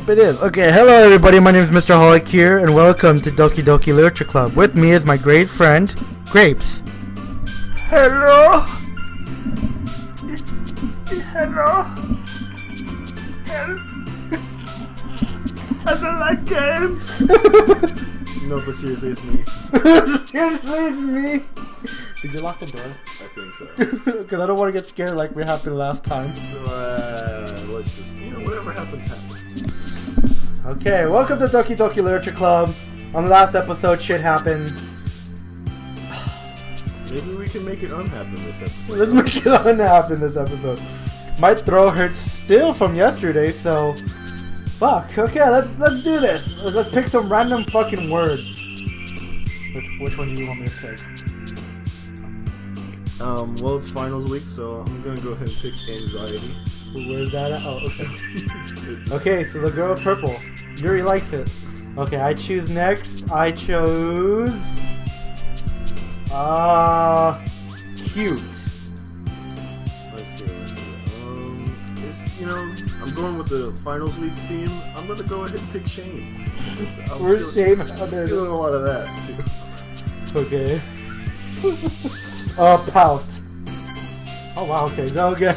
hope it is. Okay, hello everybody, my name is Mr. Holic here, and welcome to Doki Doki Literature Club. With me is my great friend, Grapes. Hello? Hello? I don't like games. No, but seriously, it's me. Seriously, it's me. Did you lock the door? I think so. Because I don't want to get scared like we happened last time. Let's just, whatever happens, happens. Okay, welcome to Doki Doki Literature Club. On the last episode, shit happened. Maybe we can make it unhappen this episode. Let's make it unhappen this episode. My throat hurts still from yesterday, so... Fuck, okay, let's do this. Let's pick some random fucking words. Which one do you want me to pick? Well, it's finals week, so I'm gonna go ahead and pick anxiety. Where's that at? Oh, okay. Okay, so the girl with purple. Yuri likes it. Okay, I choose next. I chose... Cute. Let's see. I'm going with the finals week theme. I'm gonna go ahead and pick shame. Where's shame? I'm doing a lot of that, too. Okay. Pout. Oh wow, okay, go again.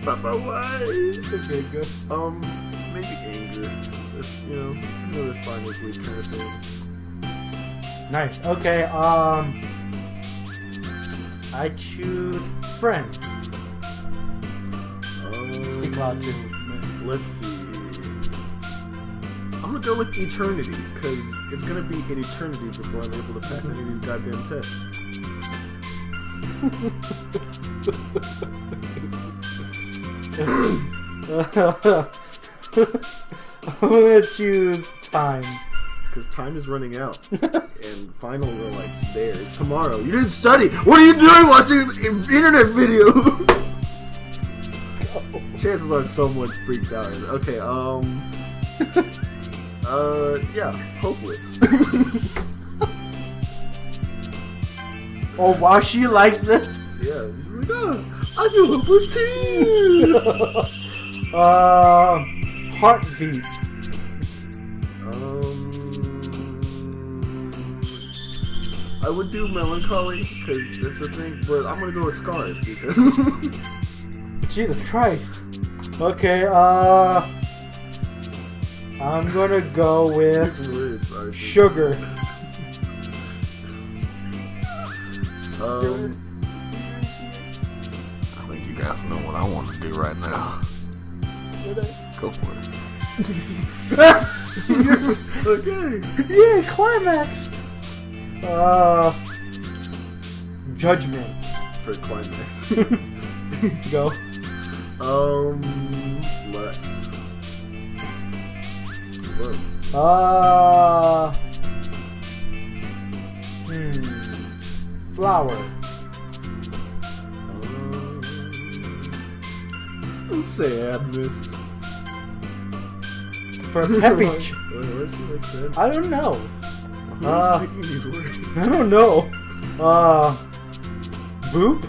Papa, why? Okay, good. Maybe anger. It's, another finals week kind of thing. Nice. Okay, I choose friend. Speak loud too. Let's see. I'm gonna go with eternity, because it's gonna be an eternity before I'm able to pass any of these goddamn tests. I'm gonna choose time. Because time is running out. And finals are like, there, it's tomorrow. You didn't study! What are you doing watching an internet video? Chances are someone's freaked out. Okay, yeah, hopeless. Oh wow, she likes this? Yeah, she's like, oh, I feel hopeless too! Heartbeat. I would do melancholy, because it's a thing, but I'm gonna go with scars, because... Jesus Christ. Okay, I'm gonna go with sugar. I think you guys know what I want to do right now. Go for it. Okay. Yeah, climax. Judgment. For climax. Go. Lust. Flower. Sadness. For peppy. I I don't know. Who's picking these words? I don't know. Boop.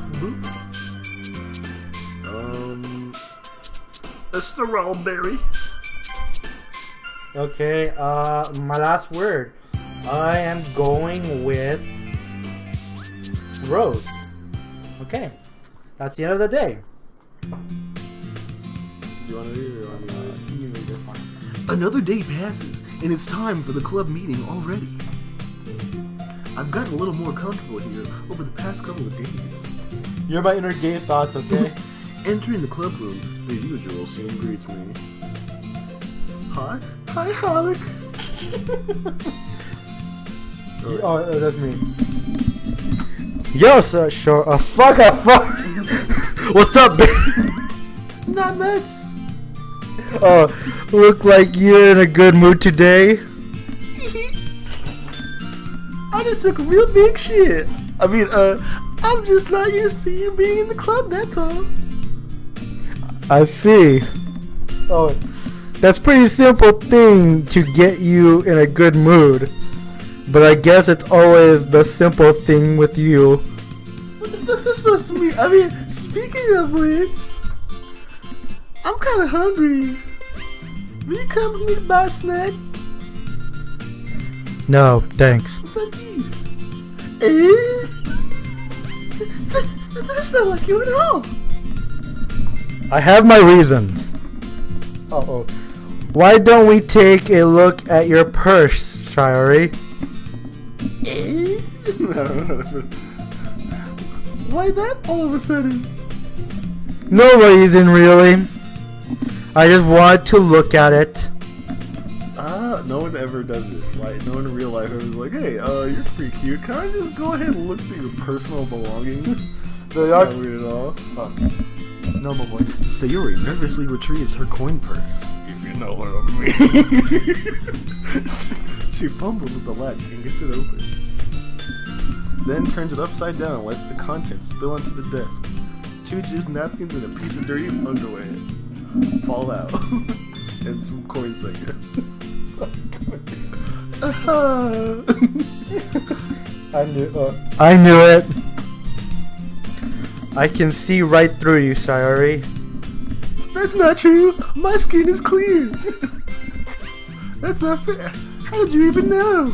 A strawberry. Okay, my last word. I am going with rose. Okay, that's the end of the day. You want to read it or want me to read it? You read this one. Another day passes, and it's time for the club meeting already. I've gotten a little more comfortable here over the past couple of days. You're my inner gay thoughts, okay? Entering the club room, the usual scene greets me. Hi, Holic. Oh, that's me. Yo, sir, sure. Fuck. What's up, bitch? Not much. Look like you're in a good mood today. I just took a real big shit. I mean, I'm just not used to you being in the club, that's all. I see. Oh, that's pretty simple thing to get you in a good mood. But I guess it's always the simple thing with you. What the fuck's that supposed to mean? I mean, speaking of which, I'm kind of hungry. Will you come with me to buy a snack? No, thanks. Fuck you. Eh? That's not like you at all. I have my reasons. Uh-oh. Why don't we take a look at your purse, Shiori? Eh? Why that all of a sudden? No reason, really. I just wanted to look at it. No one ever does this. Why? No one in real life ever is like, hey, you're pretty cute. Can I just go ahead and look through your personal belongings? That's not weird at all. Oh. Normal voice. Sayuri nervously retrieves her coin purse. If you know what I mean. She fumbles with the latch and gets it open. Then turns it upside down and lets the contents spill onto the desk. 2 jizz napkins and a piece of dirty underwear fall out. And some coins, I guess. I knew it. I can see right through you, Sayori. That's not true. My skin is clear. That's not fair. How did you even know?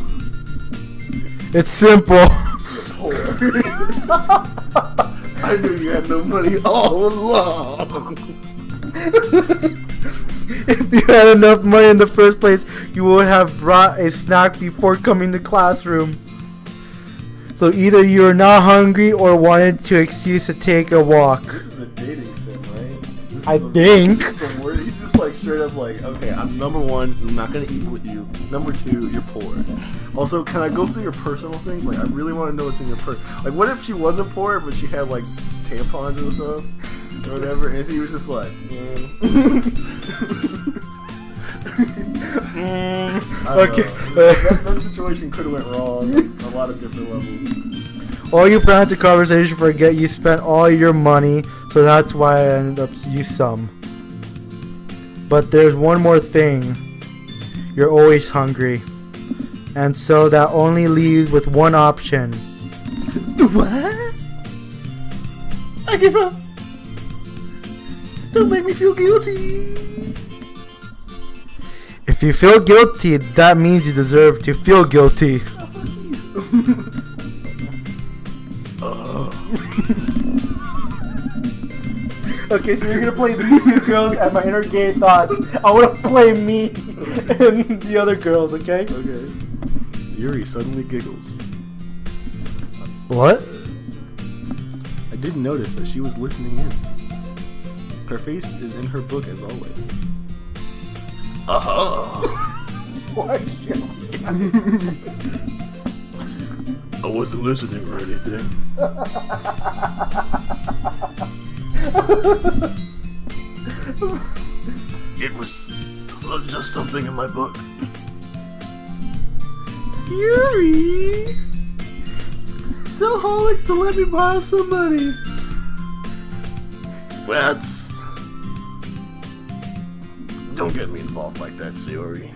It's simple. I knew you had no money all along. If you had enough money in the first place, you would have brought a snack before coming to classroom. So either you are not hungry or wanted to excuse to take a walk. This is a dating sim, right? I think. He's just like straight up like, okay, I'm number 1, I'm not gonna eat with you. Number 2, you're poor. Also, can I go through your personal things? Like, I really want to know what's in your purse. Like, what if she wasn't poor, but she had like tampons and stuff? Or whatever, and he was just like, Okay. That situation could have went wrong on a lot of different levels. All you plan to conversation forget you spent all your money, so that's why I ended up you some. But there's one more thing. You're always hungry. And so that only leaves with one option. What? I give up. Don't make me feel guilty. If you feel guilty, that means you deserve to feel guilty. Okay, so you're gonna play these 2 girls and my inner gay thoughts. I wanna play me and the other girls, okay? Okay. Yuri suddenly giggles. What? I didn't notice that she was listening in. Her face is in her book as always. Why? I wasn't listening or anything. It was just something in my book. Yuri! Tell Holic to let me borrow some money. That's... Don't get me involved like that, Sayori.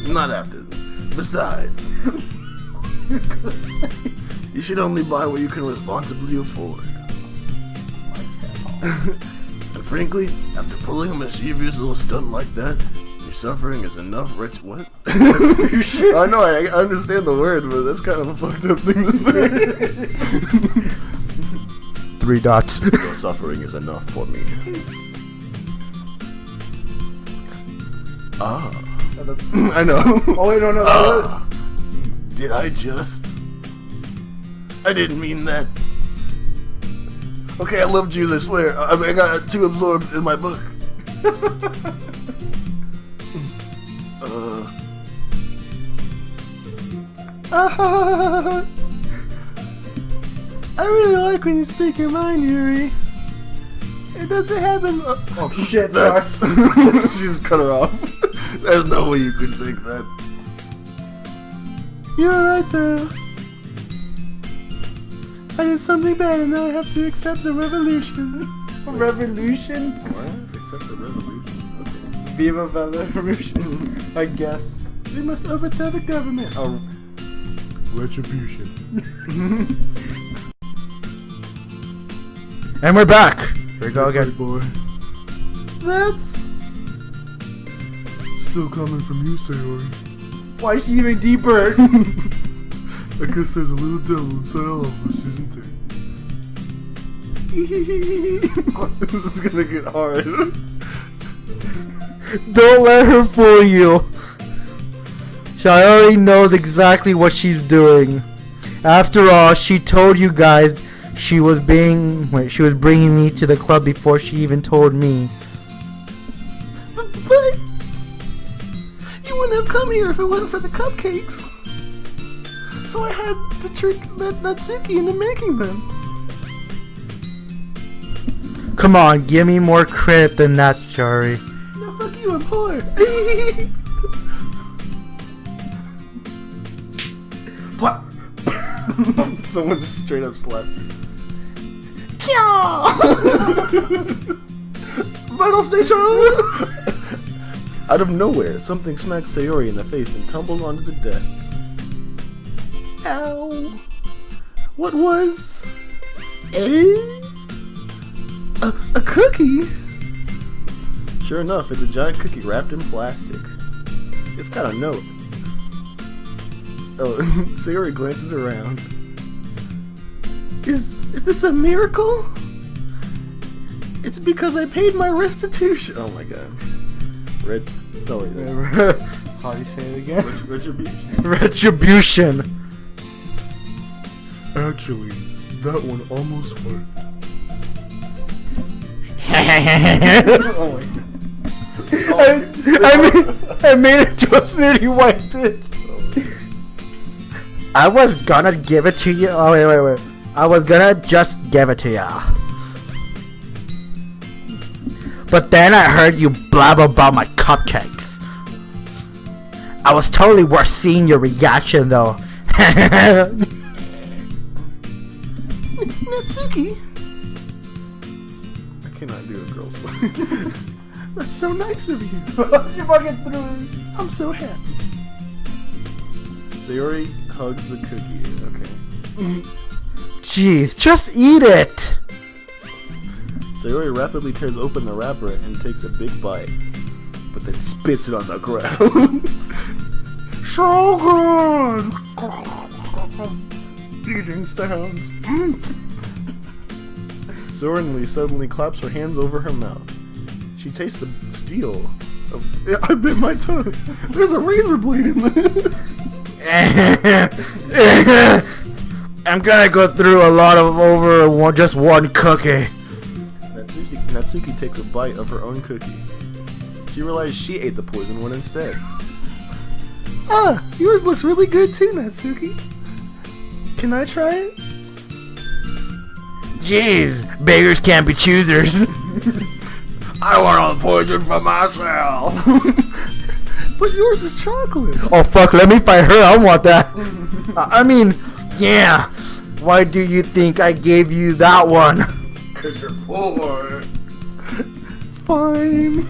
Not after this. Besides, you should only buy what you can responsibly afford. And frankly, after pulling a mischievous little stunt like that, your suffering is enough rich. What? I know, I understand the word, but that's kind of a fucked up thing to say. 3 dots. Your suffering is enough for me. Ah. I know. Oh wait, no. Did I just? I didn't mean that. Okay, I loved you, I swear. I got too absorbed in my book. I really like when you speak your mind, Yuri. It doesn't happen. Oh shit, That's. She's cut her off. There's no way you could think that. You're right though. I did something bad and now I have to accept the revolution. Revolution? What? Accept the revolution? Okay. Viva la revolution, I guess. We must overthrow the government. Oh. Retribution. And we're back. Here we go again. Boy. That's still coming from you, Sayori. Why is she even deeper? I guess there's a little devil inside all of us, isn't there? This is gonna get hard. Don't let her fool you. Sayori knows exactly what she's doing. After all, she told you guys she was bringing me to the club before she even told me. But you wouldn't have come here if it wasn't for the cupcakes. So I had to trick Natsuki into making them. Come on, give me more credit than that, Sayori. No, fuck you, I'm poor. What? Someone just straight up slapped you. Vital station! Out of nowhere, something smacks Sayori in the face and tumbles onto the desk. Ow! What was a cookie? Sure enough, it's a giant cookie wrapped in plastic. It's got a note. Oh, Sayori glances around. Is this a miracle? It's because I paid my restitution. Oh my god. How do you say it again? Retribution. Retribution. Actually, that one almost worked. Oh my god. I made it to a snooty white bitch. I was gonna give it to you. Oh wait. I was gonna just give it to ya. But then I heard you blab about my cupcakes. I was totally worth seeing your reaction though. Natsuki? I cannot do a girl's voice. That's so nice of you. She fucking threw it. I'm so happy. Sayori hugs the cookie. Okay. Jeez, just eat it. Sayori rapidly tears open the wrapper and takes a big bite, but then spits it on the ground. So good! Eating sounds. Sorenly suddenly claps her hands over her mouth. She tastes the steel. I bit my tongue. There's a razor blade in this. I'm gonna go through a lot of just one cookie. Natsuki takes a bite of her own cookie. She realized she ate the poison one instead. Ah, yours looks really good too, Natsuki. Can I try it? Jeez, beggars can't be choosers. I want all the poison for myself. But yours is chocolate. Oh fuck, let me fight her, I want that. I mean, yeah. Why do you think I gave you that one? Cause you're poor. Fine.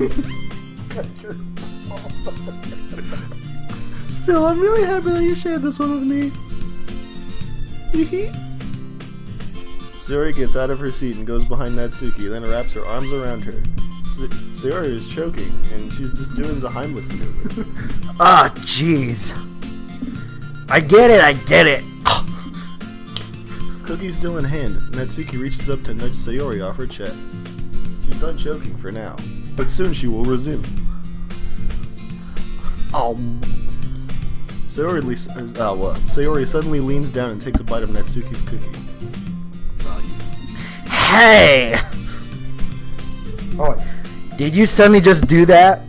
Still, I'm really happy that you shared this one with me. Sayori gets out of her seat and goes behind Natsuki, then wraps her arms around her. Sayori is choking, and she's just doing the Heimlich maneuver. Ah, jeez. I get it. Cookie still in hand, Natsuki reaches up to nudge Sayori off her chest. She's done choking for now, but soon she will resume. Sayori suddenly leans down and takes a bite of Natsuki's cookie. Hey! Oh, did you suddenly just do that?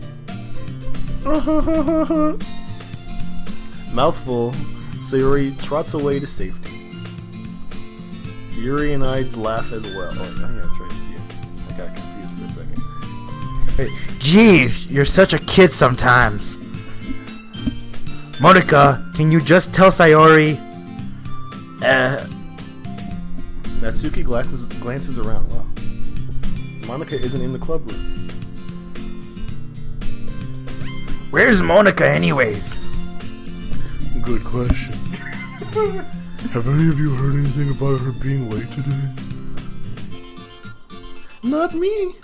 Mouthful, Sayori trots away to safety. Yuri and I laugh as well. Oh, yeah, that's right, it's you. I got confused for a second. Hey, jeez, you're such a kid sometimes. Monica, can you just tell Sayori? Natsuki glances around. Wow. Monica isn't in the club room. Where's Monica anyways? Good question. Have any of you heard anything about her being late today? Not me.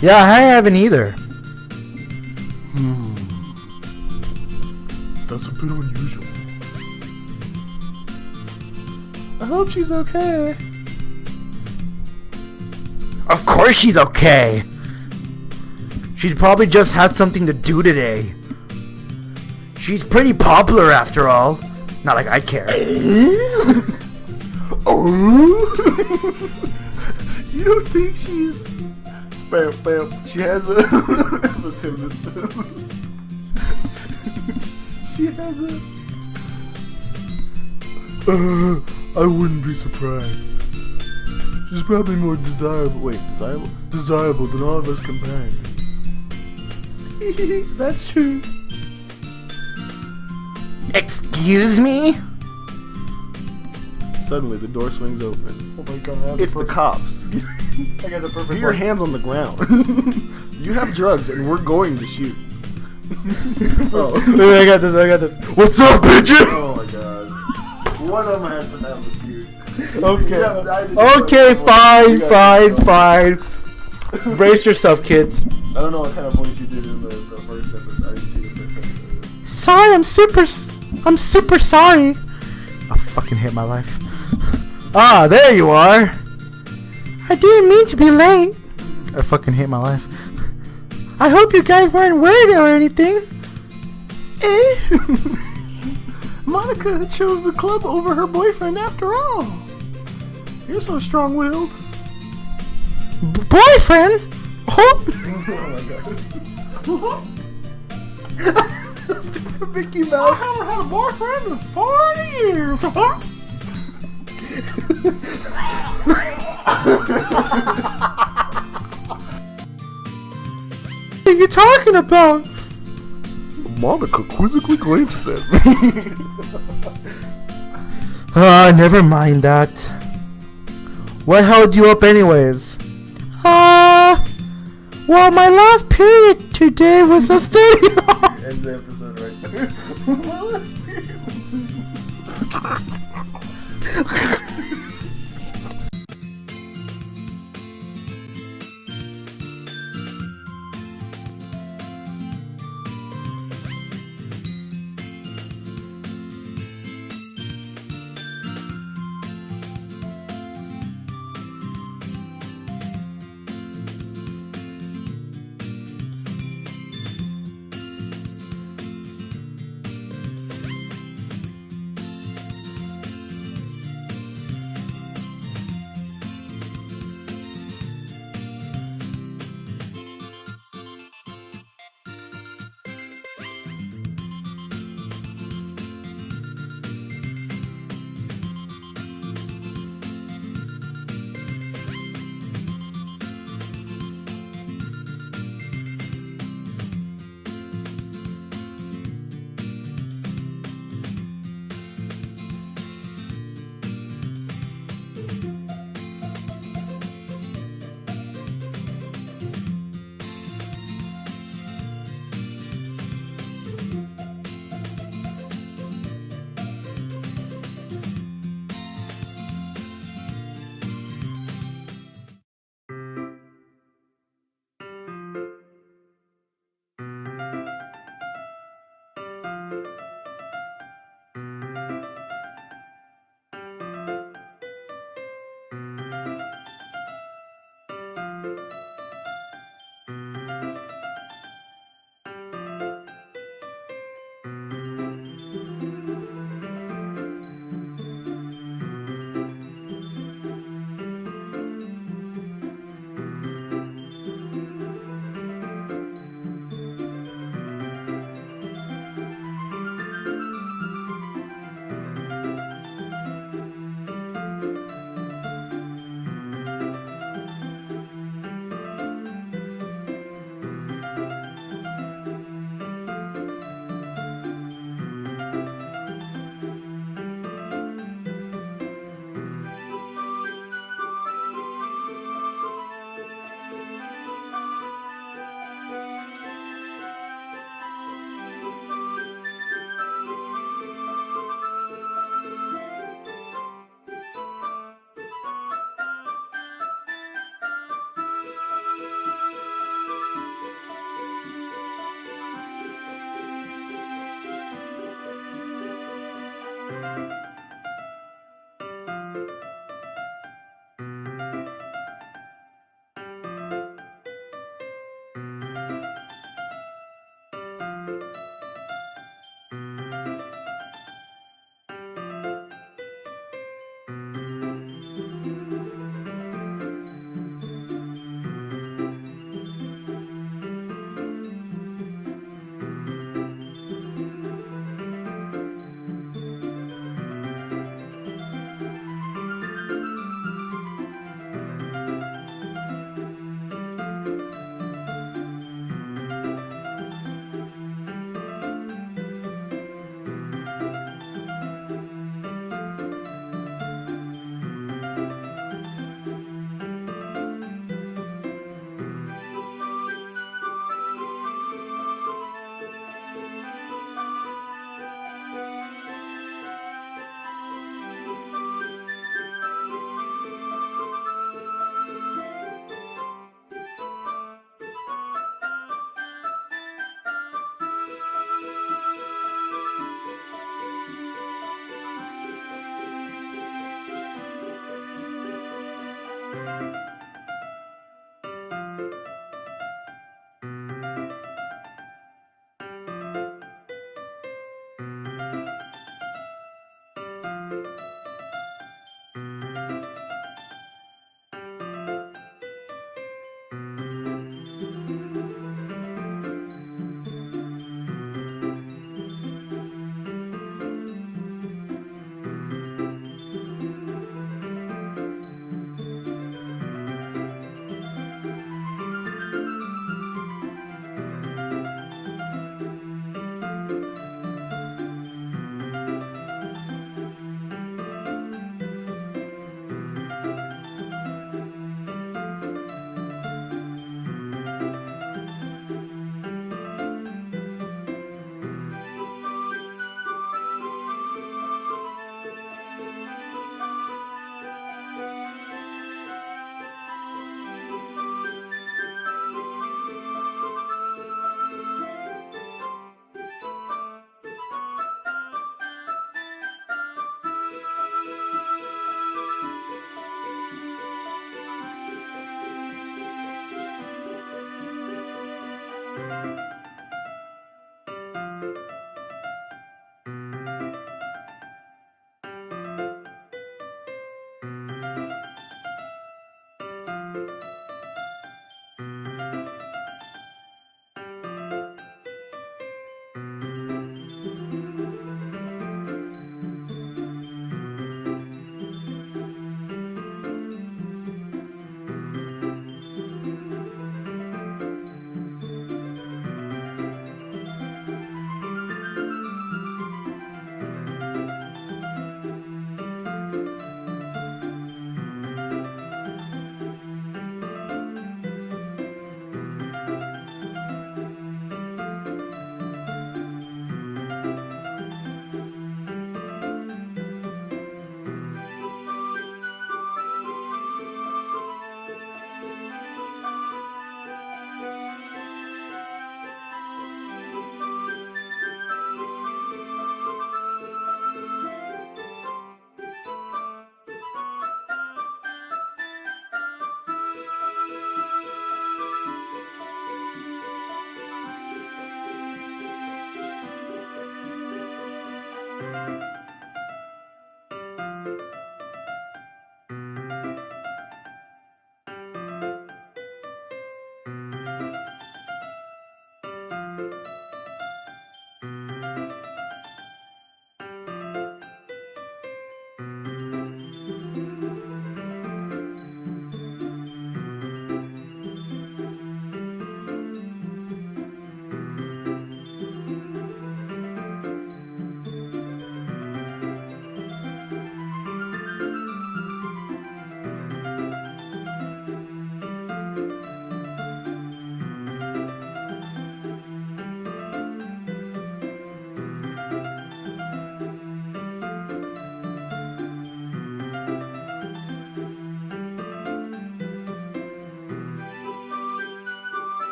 Yeah, I haven't either. That's a bit unusual. I hope she's okay. Of course she's okay. She's probably just had something to do today. She's pretty popular after all. Not like I care. You don't think she's... Bam, bam. She has a... That's a Tim. She has a... I wouldn't be surprised. She's probably more desirable. Wait, desirable? Desirable than all of us combined. That's true. Excuse me? Suddenly, the door swings open. Oh my god. It's the cops. I got the perfect Put your hands on the ground. You have drugs, and we're going to shoot. Oh. Wait, I got this. What's up, bitches? Oh my god. One of them has to have a feud. Okay. Yeah, Okay, fine. Brace yourself, kids. I don't know what kind of voice you did in the first episode. I didn't see the first episode. Sorry, I'm super sorry. I fucking hate my life. Ah, there you are. I didn't mean to be late. I fucking hate my life. I hope you guys weren't worried or anything. Monica chose the club over her boyfriend after all. You're so strong-willed. Boyfriend? Oh Oh my god. Mickey Mouse. I haven't had a boyfriend in 40 years. What are you talking about? Monica quizzically glances at me. Never mind that. What held you up anyways? Well, my last period today was a study. End the episode right there. Well, let's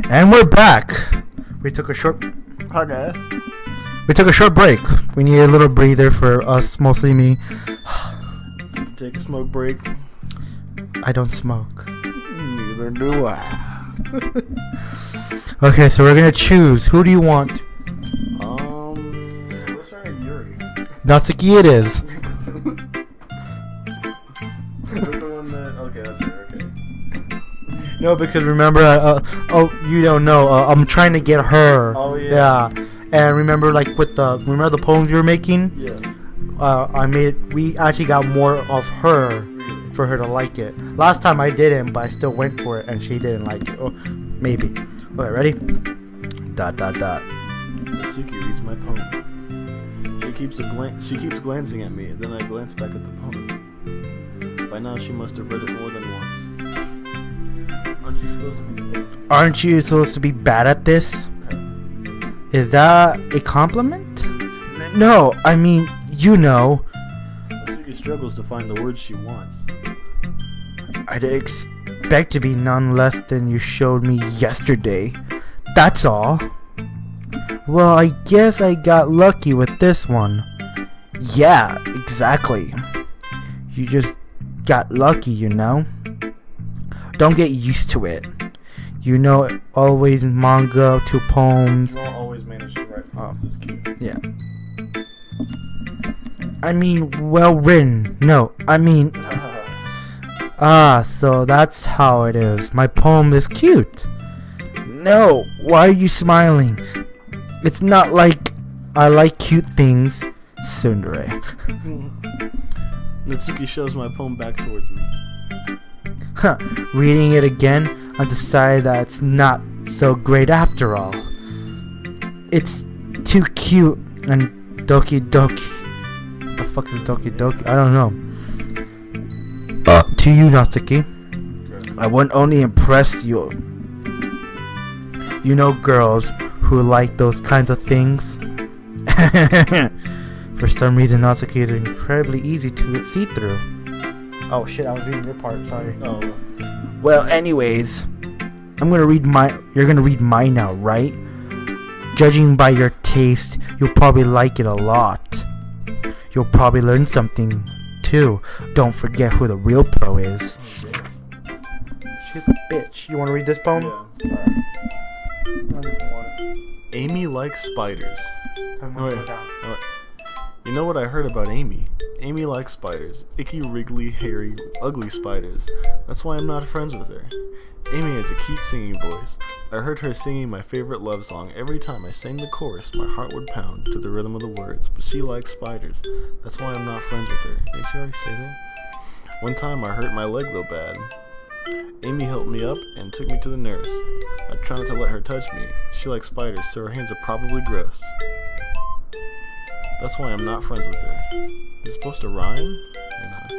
And we're back. We took a short Okay. break. We need a little breather for us, mostly me. Take a smoke break. I don't smoke. Neither do I. Okay, so we're gonna choose. Who do you want? Let's try Yuri. Natsuki it is. That's the one that. Okay, that's her. Okay. No, because remember, you don't know. I'm trying to get her. Oh, yeah. Yeah, and remember, like remember the poems we were making? Yeah. We actually got more of her for her to like it. Last time I didn't, but I still went for it, and she didn't like it. Oh, maybe. Okay, ready? ... Natsuki reads my poem. She keeps glancing at me, then I glance back at the poem. By now, she must have read it more than once. Aren't you supposed to be bad at this? Is that a compliment? No, I mean, you know. Natsuki struggles to find the words she wants. I'd expect to be none less than you showed me yesterday. That's all. Well, I guess I got lucky with this one. Yeah, exactly. You just got lucky, you know? Don't get used to it. You know, always manga to poems. You won't always manage to write poems this cute. Yeah. I mean, well written. No, I mean... so that's how it is. My poem is cute. No, why are you smiling? It's not like I like cute things, tsundere. Natsuki shoves my poem back towards me. Reading it again, I decided that it's not so great after all. It's too cute and Doki Doki. What the fuck is Doki Doki? I don't know. To you, Natsuki, I won't only impress you. You know girls who like those kinds of things. For some reason, Natsuki is incredibly easy to see through. Oh shit, I was reading your part, sorry. Oh. Well, anyways, you're gonna read mine now, right? Judging by your taste, you'll probably like it a lot. You'll probably learn something, too. Don't forget who the real pro is. She's a bitch. You wanna read this poem? Yeah. Alright. Amy likes spiders. I'm Oh, gonna wait. go down. Oh, wait. You know what I heard about Amy? Amy likes spiders. Icky, wriggly, hairy, ugly spiders. That's why I'm not friends with her. Amy has a cute singing voice. I heard her singing my favorite love song. Every time I sang the chorus, my heart would pound to the rhythm of the words. But she likes spiders. That's why I'm not friends with her. Did she already say that? One time I hurt my leg real bad. Amy helped me up and took me to the nurse. I tried not to let her touch me. She likes spiders, so her hands are probably gross. That's why I'm not friends with her. Is it supposed to rhyme? Or not?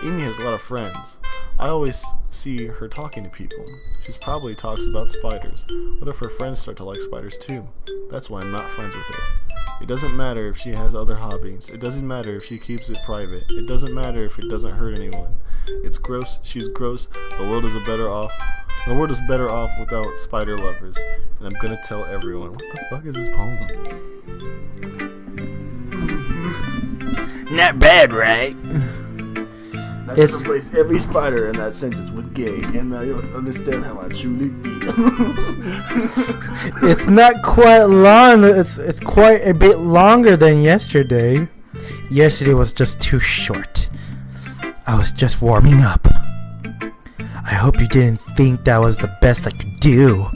Amy has a lot of friends. I always see her talking to people. She probably talks about spiders. What if her friends start to like spiders too? That's why I'm not friends with her. It doesn't matter if she has other hobbies. It doesn't matter if she keeps it private. It doesn't matter if it doesn't hurt anyone. It's gross. She's gross. The world is better off without spider lovers. And I'm gonna tell everyone. What the fuck is this poem? Not bad, right? Let's replace every spider in that sentence with gay, and now you'll understand how I truly feel. It's not quite long. It's quite a bit longer than yesterday. Yesterday was just too short. I was just warming up. I hope you didn't think that was the best I could do.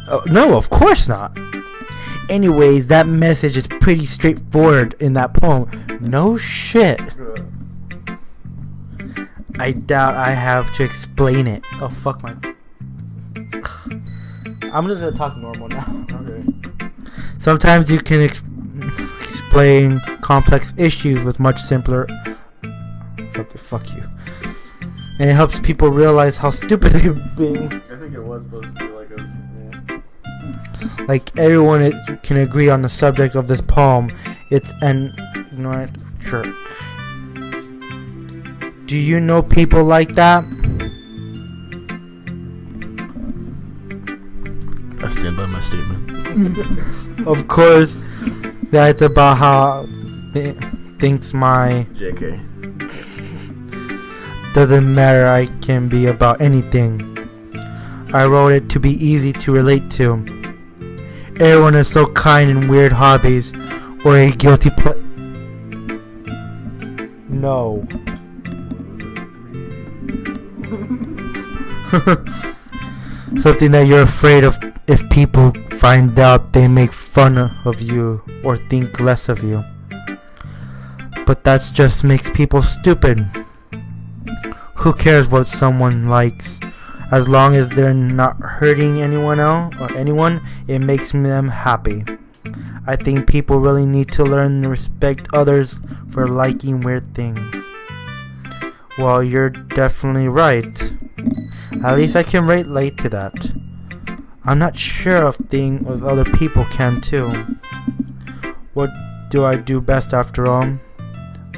Oh, no, of course not. Anyways, that message is pretty straightforward in that poem. No shit. I doubt I have to explain it. Oh, fuck my... I'm just gonna talk normal now. Okay. Sometimes you can explain complex issues with much simpler... Something, fuck you. And it helps people realize how stupid they've been. I think it was supposed to be like a... Yeah. Like, everyone can agree on the subject of this poem. It's an ignorant jerk. Do you know people like that? I stand by my statement. Of course, that's about how thinks my... JK. Doesn't matter, I can be about anything. I wrote it to be easy to relate to. Everyone has so kind and weird hobbies, or a guilty No. Something that you're afraid of if people find out they make fun of you or think less of you. But that just makes people stupid. Who cares what someone likes? As long as they're not hurting anyone else or anyone, it makes them happy. I think people really need to learn to respect others for liking weird things. Well, you're definitely right. At least I can relate to that. I'm not sure if other people can too. What do I do best after all?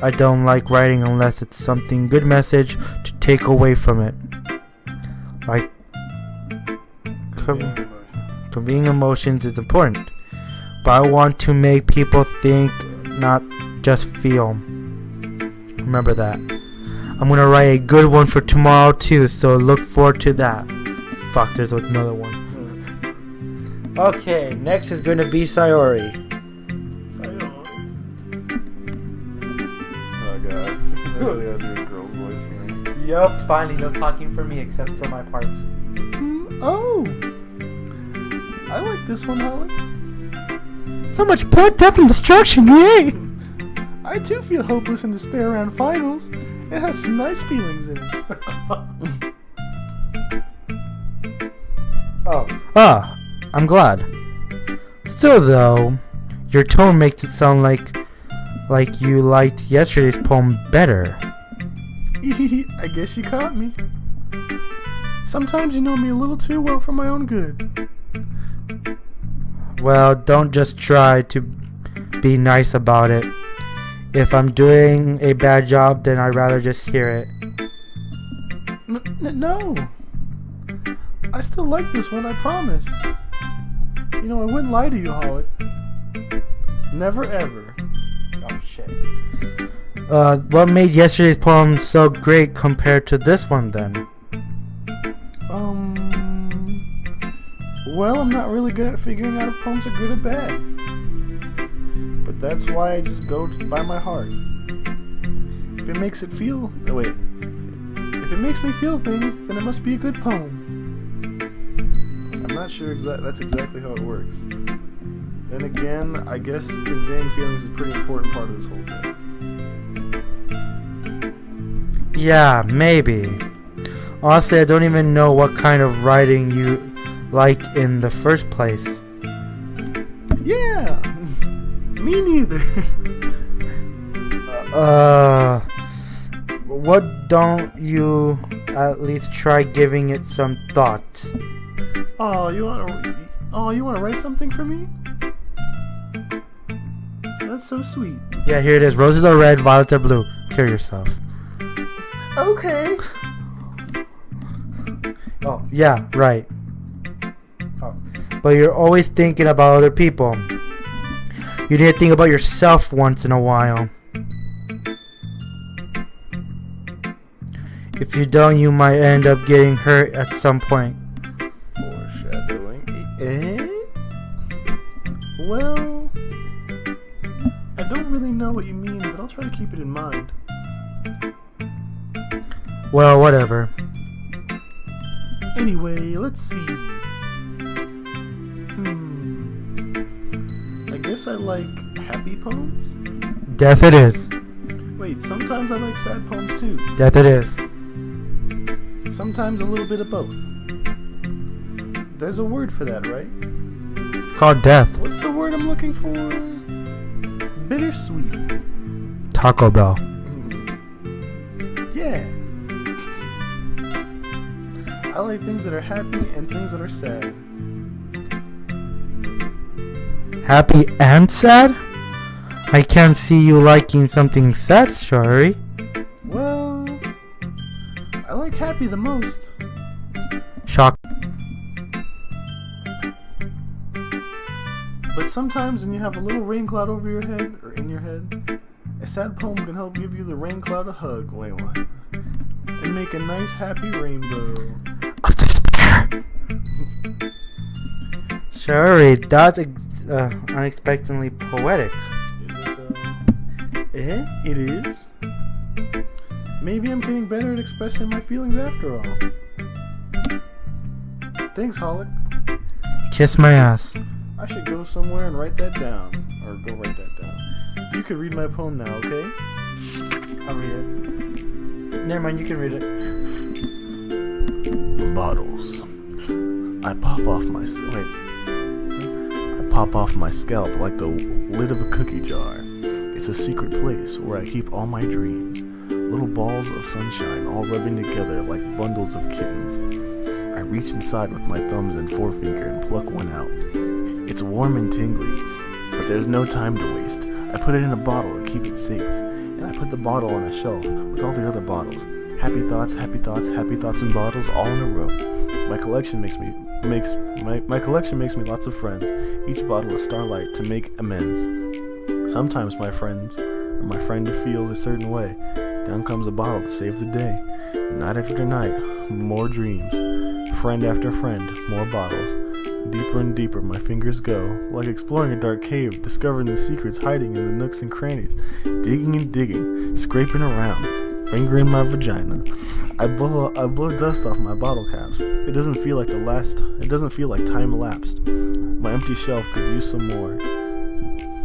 I don't like writing unless it's something good message to take away from it. Like conveying emotions is important, but I want to make people think, not just feel. Remember that. I'm gonna write a good one for tomorrow too, so look forward to that. Fuck, there's another one. Okay, next is gonna be Sayori. Oh god. I really gotta do a girl's voice for me. Yup, finally no talking for me except for my parts. Oh! I like this one, Holly. So much blood, death, and destruction, yay! I too feel hopeless in despair around finals. It has some nice feelings in it. I'm glad. Still though, your tone makes it sound like you liked yesterday's poem better. I guess you caught me. Sometimes you know me a little too well for my own good. Well, don't just try to be nice about it. If I'm doing a bad job, then I'd rather just hear it. No. I still like this one, I promise. You know, I wouldn't lie to you, Holly. Never ever. Oh shit. What made yesterday's poem so great compared to this one then? Well, I'm not really good at figuring out if poems are good or bad. But that's why I just go by my heart. If it makes it feel... Oh, wait. If it makes me feel things, then it must be a good poem. I'm not sure that's exactly how it works. Then again, I guess conveying feelings is a pretty important part of this whole thing. Yeah, maybe. Honestly, I don't even know what kind of writing you like in the first place. Yeah, me neither. What don't you at least try giving it some thought? Oh, you wanna write something for me? That's so sweet. Yeah, here it is. Roses are red, violets are blue. Kill yourself. Okay. Oh, yeah, right. Oh. But you're always thinking about other people. You need to think about yourself once in a while. If you don't, you might end up getting hurt at some point. Foreshadowing. Well, I don't really know what you mean, but I'll try to keep it in mind. Well, whatever. Anyway, let's see. I guess I like happy poems? Death it is. Wait, sometimes I like sad poems too. Death it is. Sometimes a little bit of both. There's a word for that, right? It's called death. What's the word I'm looking for? Bittersweet. Taco Bell. Yeah. I like things that are happy and things that are sad. Happy and sad? I can't see you liking something sad, Shari. Well, I like happy the most. Shock. But sometimes when you have a little rain cloud over your head, or in your head, a sad poem can help give you the rain cloud a hug. Wait, what? And make a nice happy rainbow. Of despair. Shari, that's unexpectedly poetic. Is it? It is? Maybe I'm getting better at expressing my feelings after all. Thanks, Holic. Kiss my ass. I should go somewhere and write that down. Or go write that down. You could read my poem now, okay? I'll read it. Never mind, you can read it. Bottles. I pop off my scalp like the lid of a cookie jar. It's a secret place where I keep all my dreams. Little balls of sunshine all rubbing together like bundles of kittens. I reach inside with my thumbs and forefinger and pluck one out. It's warm and tingly, but there's no time to waste. I put it in a bottle to keep it safe, and I put the bottle on a shelf with all the other bottles. Happy thoughts, happy thoughts, happy thoughts and bottles all in a row. My collection makes me lots of friends. Each bottle a starlight to make amends. Sometimes my friend feels a certain way. Down comes a bottle to save the day. Night after night, more dreams. Friend after friend, more bottles. Deeper and deeper my fingers go, like exploring a dark cave, discovering the secrets hiding in the nooks and crannies. Digging and digging, scraping around, fingering my vagina. I blow dust off my bottle caps. It doesn't feel like time elapsed. My empty shelf could use some more.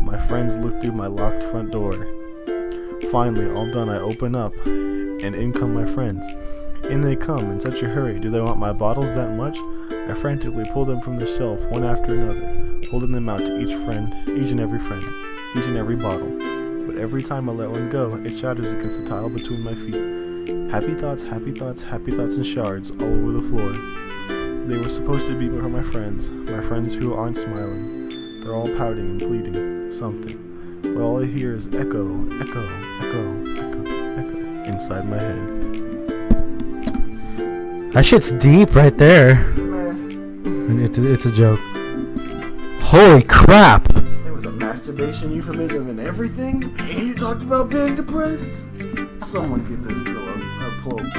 My friends look through my locked front door. Finally, all done, I open up, and in come my friends. In they come in such a hurry. Do they want my bottles that much? I frantically pull them from the shelf, one after another, holding them out to each and every bottle. But every time I let one go, it shatters against the tile between my feet. Happy thoughts, happy thoughts, happy thoughts in shards all over the floor. They were supposed to be my friends who aren't smiling. They're all pouting and pleading something. But all I hear is echo, echo, echo, echo, echo inside my head. That shit's deep right there. And it's a joke. Holy crap! There was a masturbation euphemism and everything, and you talked about being depressed. Someone get this girl a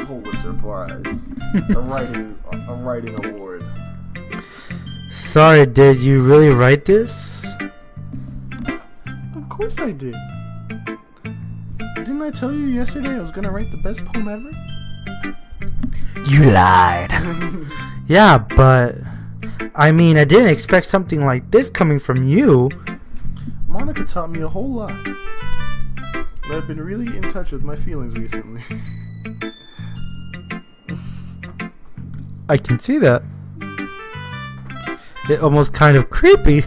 Pulitzer Prize, a writing award. sorry, did you really write this? Of course I did. Didn't I tell you yesterday I was gonna write the best poem ever? You lied. Yeah, but I mean, I didn't expect something like this coming from you. Monica taught me a whole lot. And I've been really in touch with my feelings recently. I can see that. It almost kind of creepy.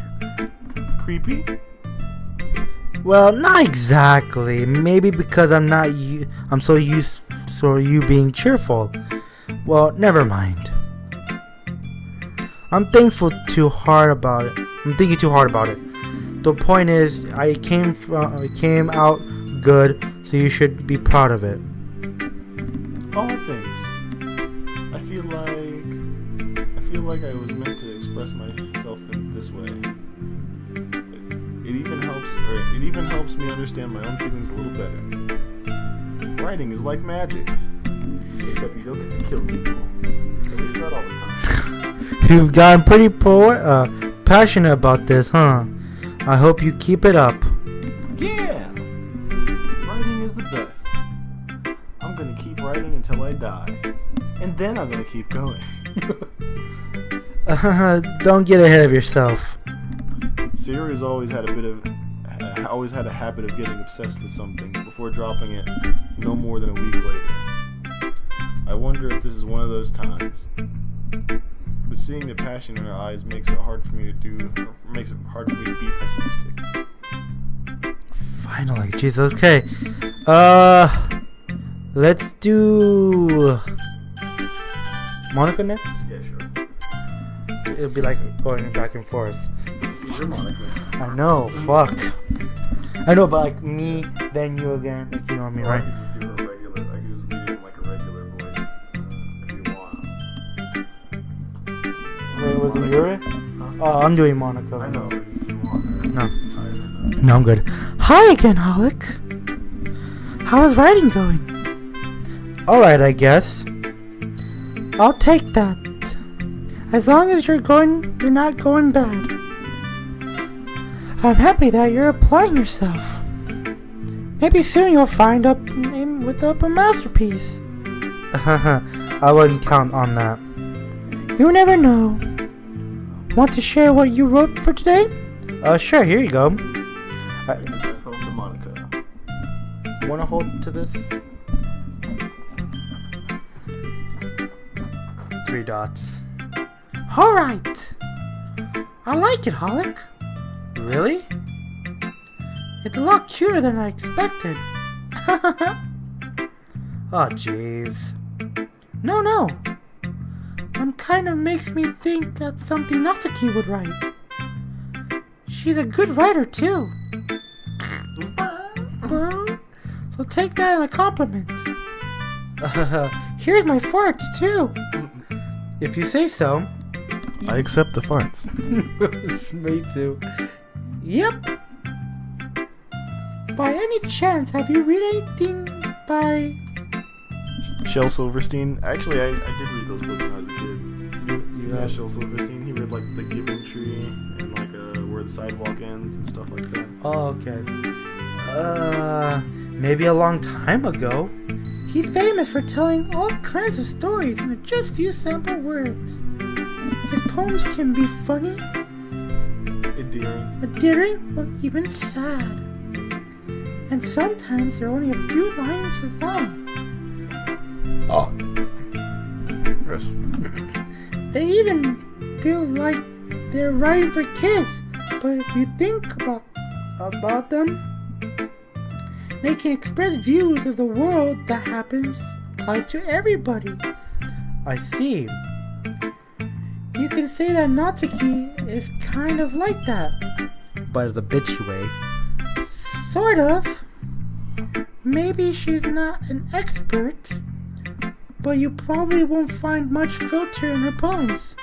Creepy? Well, not exactly. Maybe because I'm so used to you being cheerful. Well, never mind. I'm thinking too hard about it. The point is, I came out good, so you should be proud of it. Oh, thanks. I feel like I was meant to express myself in this way. It even helps me understand my own feelings a little better. Writing is like magic, except you don't get to kill people. At least not all the time. You've gotten pretty passionate about this, huh? I hope you keep it up. Yeah! Writing is the best. I'm gonna keep writing until I die. And then I'm gonna keep going. Don't get ahead of yourself. Siri has always had a habit of getting obsessed with something before dropping it no more than a week later. I wonder if this is one of those times. But seeing the passion in her eyes makes it hard for me to be pessimistic. Finally, jeez, okay. Let's do Monica next? Yeah, sure. It'll be like going back and forth. You're Monica. I know, fuck. I know, but like me, then you again. Like, you know what I mean, right? I could just do I could just read it in like a regular voice if you want. Wait, was it your? Oh, I'm doing Monica. I know, if you want. No. No, I'm good. Hi again, Holic. How's writing going? Alright, I guess. I'll take that. As long as you're not going bad. I'm happy that you're applying yourself. Maybe soon you'll find up a masterpiece. I wouldn't count on that. You never know. Want to share what you wrote for today? Sure, here you go. Poem to Monica. Want to hold to this? 3 dots. Alright! I like it, Holic. Really? It's a lot cuter than I expected. Oh, jeez. No. Kind of makes me think that's something Natsuki would write. She's a good writer, too. So take that as a compliment. Here's my farts, too. If you say so. I accept the farts. Me too. Yep. By any chance, have you read anything by Shel Silverstein? Actually, I did read those books when I was a kid. you Yeah, Shel Silverstein. He read like The Giving Tree and like Where the Sidewalk Ends and stuff like that. Oh, okay. Maybe a long time ago. He's famous for telling all kinds of stories in just few sample words. His poems can be funny, endearing, or even sad. And sometimes they're only a few lines long. Oh. Yes. They even feel like they're writing for kids. But if you think about them, they can express views of the world that applies to everybody. I see. You can say that Natsuki is kind of like that. But it's a bitchy way. Sort of. Maybe she's not an expert, but you probably won't find much filter in her poems.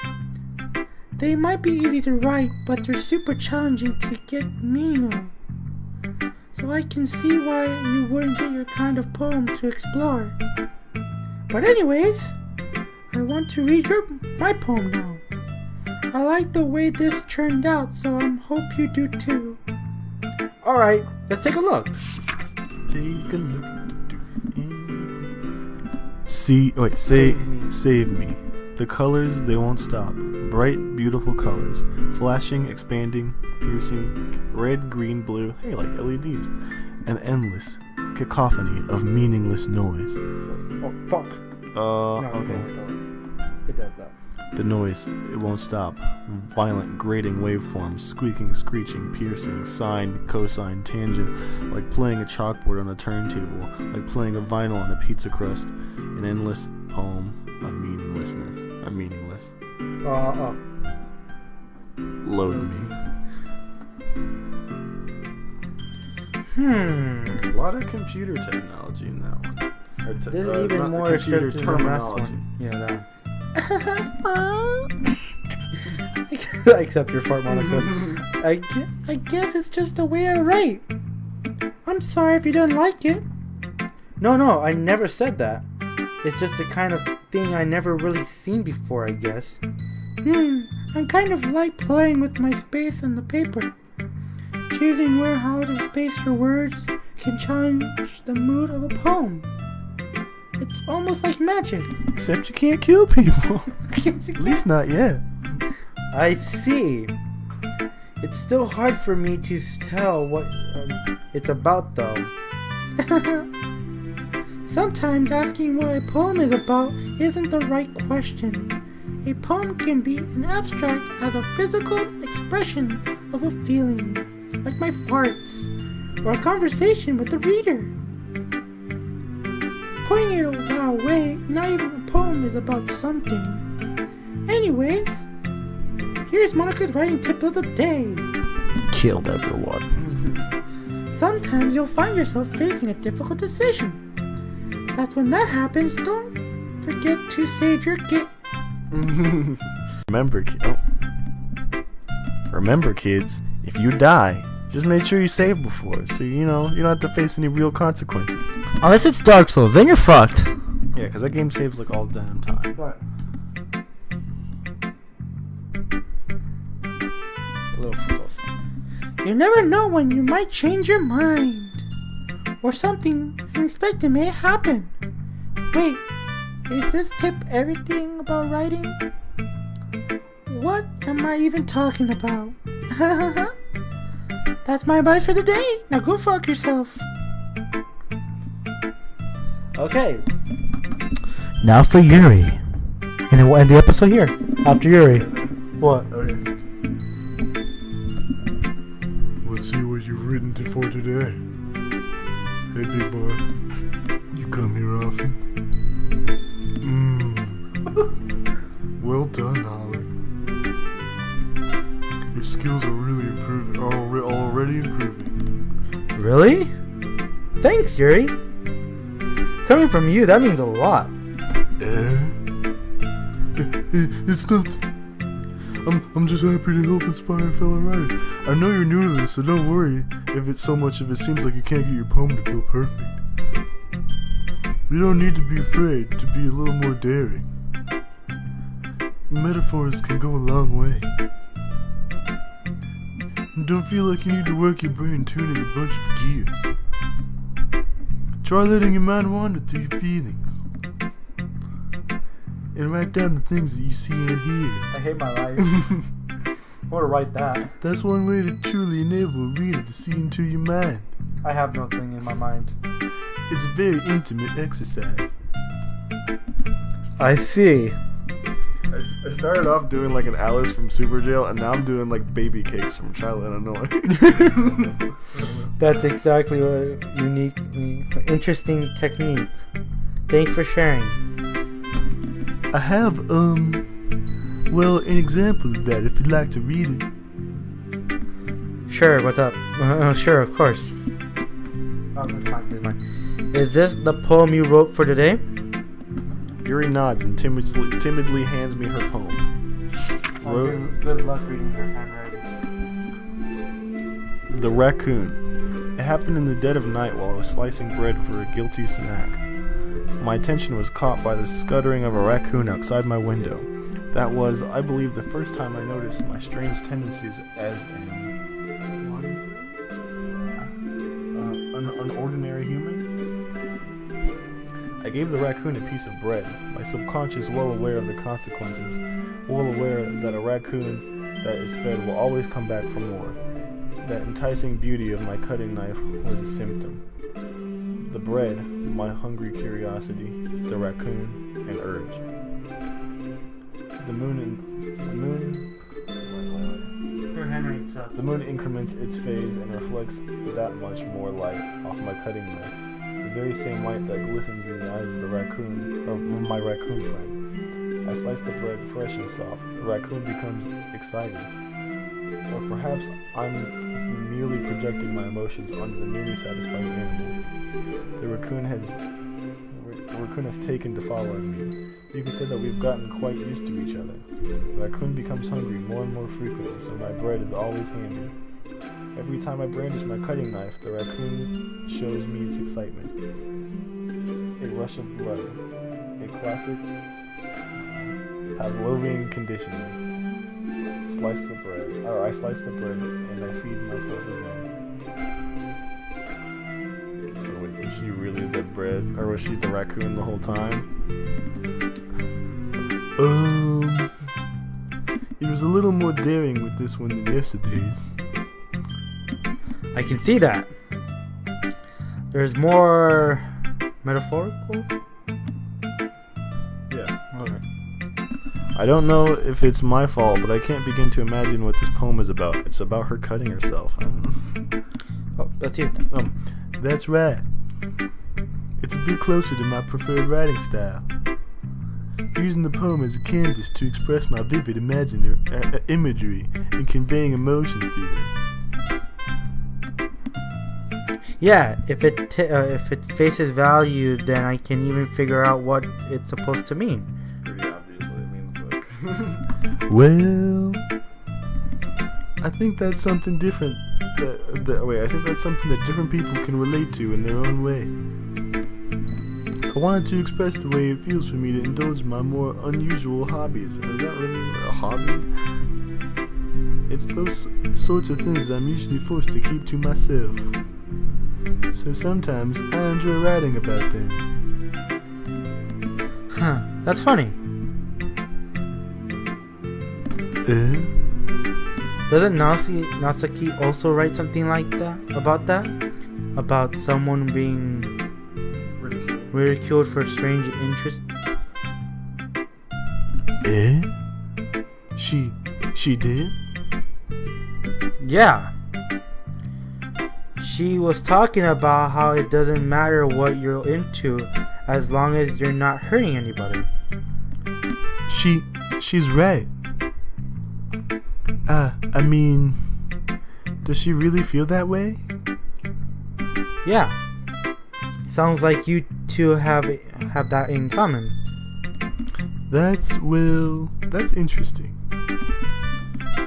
They might be easy to write, but they're super challenging to get meaning of. So I can see why you wouldn't get your kind of poem to explore. But anyways, I want to read my poem now. I like the way this turned out, so I hope you do too. Alright, let's take a look. Take a look. Save me. The colors, they won't stop. Bright, beautiful colors. Flashing, expanding, piercing. Red, green, blue. Hey, like LEDs. An endless cacophony of meaningless noise. Oh, fuck. No, okay. Don't worry. It does that. The noise, it won't stop. Violent, grating waveforms, squeaking, screeching, piercing, sine, cosine, tangent, like playing a chalkboard on a turntable, like playing a vinyl on a pizza crust. An endless poem of meaninglessness. I'm meaningless. Load me. A lot of computer technology in that one. This is even more computer restricted than the last terminology. one. Yeah, that one. Except your fart, Monica. I guess it's just the way I write. I'm sorry if you don't like it. No, I never said that. It's just the kind of thing I never really seen before, I guess. I'm kind of like playing with my space on the paper. Choosing where how to space your words can change the mood of a poem. It's almost like magic. Except you can't kill people. At least not yet. I see. It's still hard for me to tell what it's about, though. Sometimes asking what a poem is about isn't the right question. A poem can be an abstract as a physical expression of a feeling, like my farts, or a conversation with the reader. Putting it away, not even a poem is about something. Anyways, here's Monica's writing tip of the day. Killed everyone. Sometimes you'll find yourself facing a difficult decision. That's when that happens, don't forget to save your git. Remember, kids, if you die, just make sure you save before, so you don't have to face any real consequences. Unless it's Dark Souls, then you're fucked. Yeah, because that game saves like all the damn time. What? A little close. You never know when you might change your mind. Or something unexpected may happen. Wait, is this tip everything about writing? What am I even talking about? That's my advice for the day. Now go fuck yourself. Okay. Now for Yuri. And then we'll end the episode here. After Yuri. What? Okay. Let's see what you've written for today. Hey, big boy. You come here often? Well done, Alec. Your skills are really improving. Already improving. Really? Thanks, Yuri. Coming from you, that means a lot. It's nothing. I'm just happy to help inspire a fellow writer. I know you're new to this, so don't worry if it seems like you can't get your poem to feel perfect. You don't need to be afraid to be a little more daring. Metaphors can go a long way. And don't feel like you need to work your brain tuning a bunch of gears. Try letting your mind wander through your feelings. And write down the things that you see and hear. I hate my life. I want to write that. That's one way to truly enable a reader to see into your mind. I have nothing in my mind. It's a very intimate exercise. I see. I started off doing like an Alice from Super Jail, and now I'm doing like baby cakes from Charlotte, Illinois. That's exactly a unique, interesting technique. Thanks for sharing. I have, well, an example of that if you'd like to read it. Sure, what's up? Sure, of course. Oh, this is mine. Is this the poem you wrote for today? Yuri nods and timidly hands me her poem. Good luck reading your handwriting. The Raccoon. It happened in the dead of night while I was slicing bread for a guilty snack. My attention was caught by the scuttering of a raccoon outside my window. That was, I believe, the first time I noticed my strange tendencies as an ordinary human. I gave the raccoon a piece of bread, my subconscious well aware of the consequences, well aware that a raccoon that is fed will always come back for more. That enticing beauty of my cutting knife was a symptom. The bread, my hungry curiosity, the raccoon, an urge. The moon increments its phase and reflects that much more light off my cutting knife. The very same light that glistens in the eyes of the raccoon, or my raccoon friend. I slice the bread fresh and soft. The raccoon becomes excited. Or perhaps I'm merely projecting my emotions onto the newly satisfied animal. The raccoon has taken to following me. You can say that we've gotten quite used to each other. The raccoon becomes hungry more and more frequently, so my bread is always handy. Every time I brandish my cutting knife, the raccoon shows me its excitement. A rush of blood. A classic Pavlovian conditioning. I slice the bread, and I feed myself again. So wait, was she really the bread, or was she the raccoon the whole time? It was a little more daring with this one than yesterday's. I can see that. There's more metaphorical? Yeah. Okay. I don't know if it's my fault, but I can't begin to imagine what this poem is about. It's about her cutting herself. I don't know. Oh, that's you. That's right. It's a bit closer to my preferred writing style. Using the poem as a canvas to express my vivid imagery and conveying emotions through them. Yeah, if it faces value, then I can even figure out what it's supposed to mean. It's pretty obvious what it means, but... Well, I think that's something different. I think that's something that different people can relate to in their own way. I wanted to express the way it feels for me to indulge my more unusual hobbies. Is that really a hobby? It's those sorts of things I'm usually forced to keep to myself. So sometimes I enjoy writing about them. Huh, that's funny. Doesn't Natsuki also write something like that? About someone being ridiculed for strange interests? She did? Yeah. She was talking about how it doesn't matter what you're into as long as you're not hurting anybody. She's right. I mean, does she really feel that way? Yeah. Sounds like you two have that in common. That's interesting.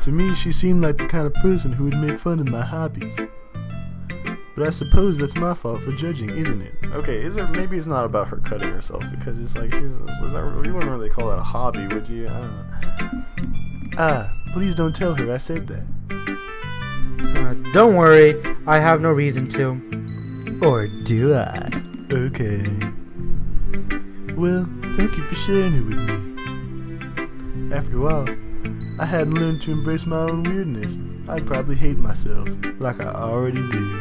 To me, she seemed like the kind of person who would make fun of my hobbies. But I suppose that's my fault for judging, isn't it? Okay, maybe it's not about her cutting herself, because it's like you wouldn't really call that a hobby, would you? I don't know. Please don't tell her I said that. Don't worry, I have no reason to. Or do I? Okay. Well, thank you for sharing it with me. After all, I hadn't learned to embrace my own weirdness. I'd probably hate myself, like I already do.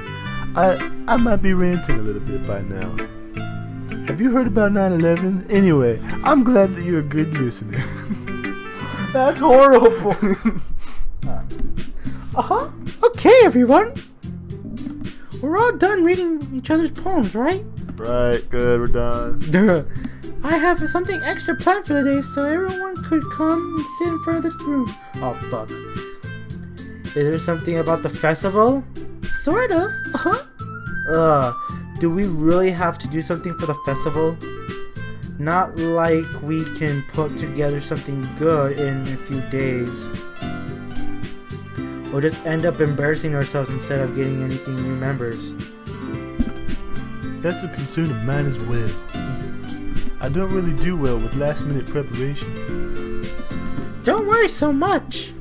I might be ranting a little bit by now. Have you heard about 9/11? Anyway, I'm glad that you're a good listener. That's horrible. Okay, everyone. We're all done reading each other's poems, right? Right, good, we're done. I have something extra planned for the day, so everyone could come and sit in front of this room. Oh, fuck. Is there something about the festival? Sort of. Do we really have to do something for the festival? Not like we can put together something good in a few days. We'll just end up embarrassing ourselves instead of getting anything new members. That's a concern of mine as well. I don't really do well with last minute preparations. Don't worry so much.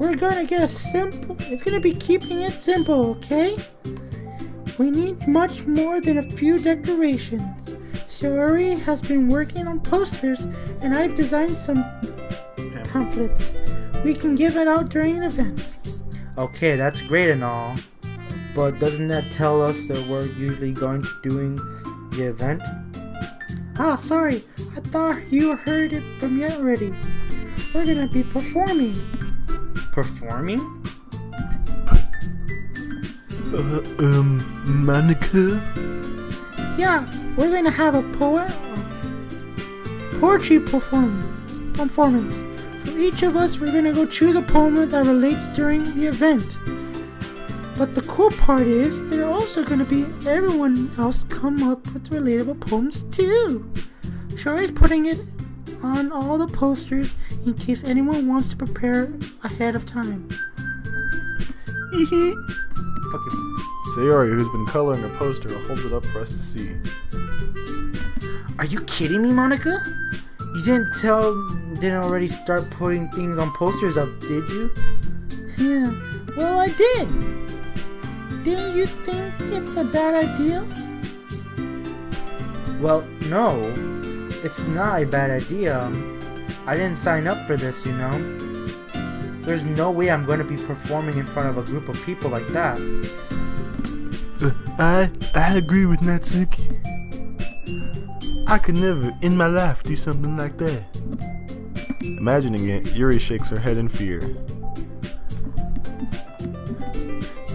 We're gonna get a simple. It's gonna be keeping it simple, okay? We need much more than a few decorations. Shiori has been working on posters, and I've designed some pamphlets. We can give it out during the event. Okay, that's great and all, but doesn't that tell us that we're usually going to doing the event? Ah, sorry. I thought you heard it from me already. We're gonna be performing. Performing? Monica? Yeah, we're gonna have a poetry performance. For each of us, we're gonna go choose a poem that relates during the event. But the cool part is, they're also gonna be everyone else come up with relatable poems too. Shari's putting it on all the posters in case anyone wants to prepare ahead of time. Fucking. Sayori, who's been coloring a poster, holds it up for us to see. Are you kidding me, Monica? You didn't already start putting things on posters up, did you? Yeah, well, I did. Didn't you think it's a bad idea? Well, no. It's not a bad idea. I didn't sign up for this, you know? There's no way I'm going to be performing in front of a group of people like that. I agree with Natsuki. I could never, in my life, do something like that. Imagining it, Yuri shakes her head in fear.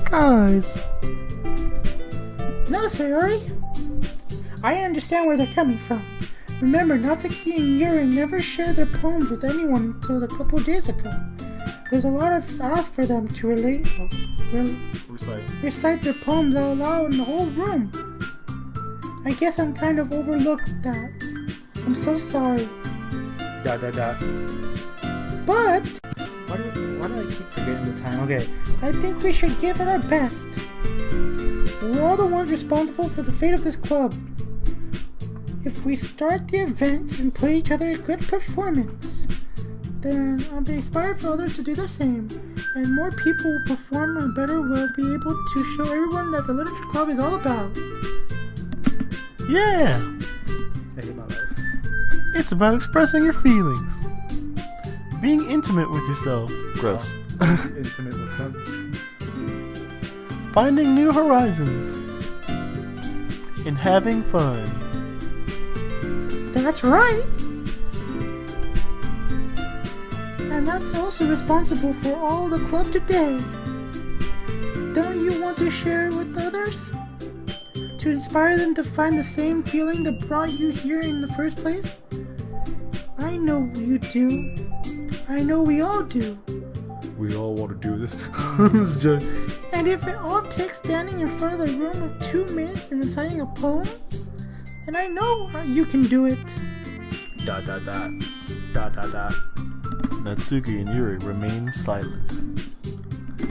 Guys. No, Sayori. I understand where they're coming from. Remember, Natsuki and Yuri never shared their poems with anyone until a couple days ago. There's a lot of ask for them to recite their poems out loud in the whole room. I guess I'm kind of overlooked that. I'm so sorry. But But why do I keep forgetting the time? Okay. I think we should give it our best. We're all the ones responsible for the fate of this club. If we start the event and put each other a good performance, then I'll be inspired for others to do the same, and more people will perform and better will be able to show everyone that the literature club is all about. Yeah. I hate my life. It's about expressing your feelings. Being intimate with yourself. Gross. Intimate with something. Finding new horizons. And having fun. That's right! And that's also responsible for all the club today. Don't you want to share it with others? To inspire them to find the same feeling that brought you here in the first place? I know you do. I know we all do. We all want to do this. And if it all takes standing in front of the room for 2 minutes and reciting a poem, then I know you can do it. Natsuki and Yuri remain silent.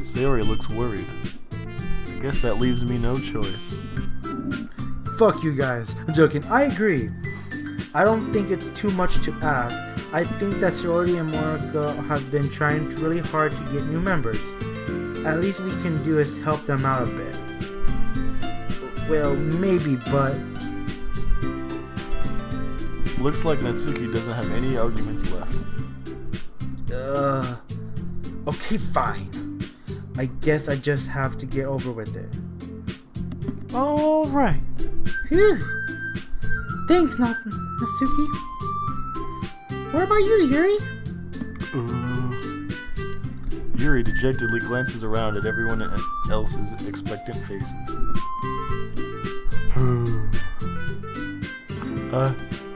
Sayori looks worried. I guess that leaves me no choice. Fuck you guys. I'm joking. I agree. I don't think it's too much to ask. I think that Sorority and Monica have been trying really hard to get new members. At least we can do is help them out a bit. Well, maybe, but... Looks like Natsuki doesn't have any arguments left. Okay, fine. I guess I just have to get over with it. Alright. Phew. Thanks, Natsuki. What about you, Yuri? Yuri dejectedly glances around at everyone else's expectant faces.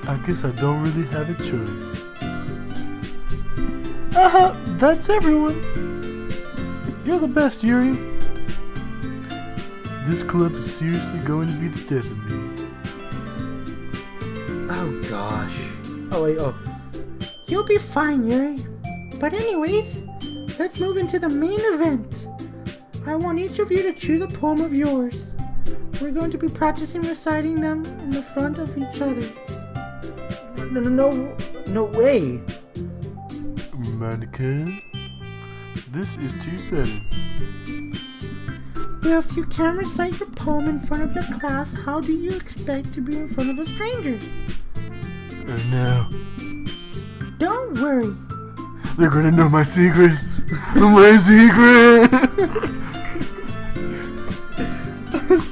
I guess I don't really have a choice. That's everyone. You're the best, Yuri. This club is seriously going to be the death of me. Oh gosh. Oh wait, oh. You'll be fine, Yuri. But anyways, let's move into the main event. I want each of you to choose a poem of yours. We're going to be practicing reciting them in the front of each other. No way. Monica. This is too sudden. Well, if you can't recite your poem in front of your class, how do you expect to be in front of a stranger? Oh no. Don't worry. They're gonna know my secret. My secret.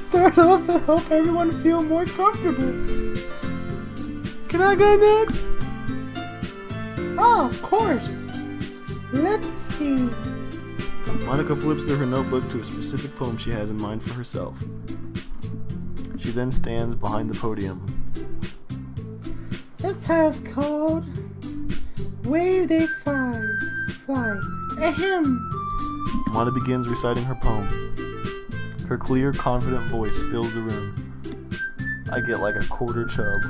Start off and help everyone feel more comfortable. Can I go next? Oh, of course. Let's see. Monica flips through her notebook to a specific poem she has in mind for herself. She then stands behind the podium. This title's called Wave They Fly. Ahem. Mona begins reciting her poem. Her clear, confident voice fills the room. I get like a quarter chub.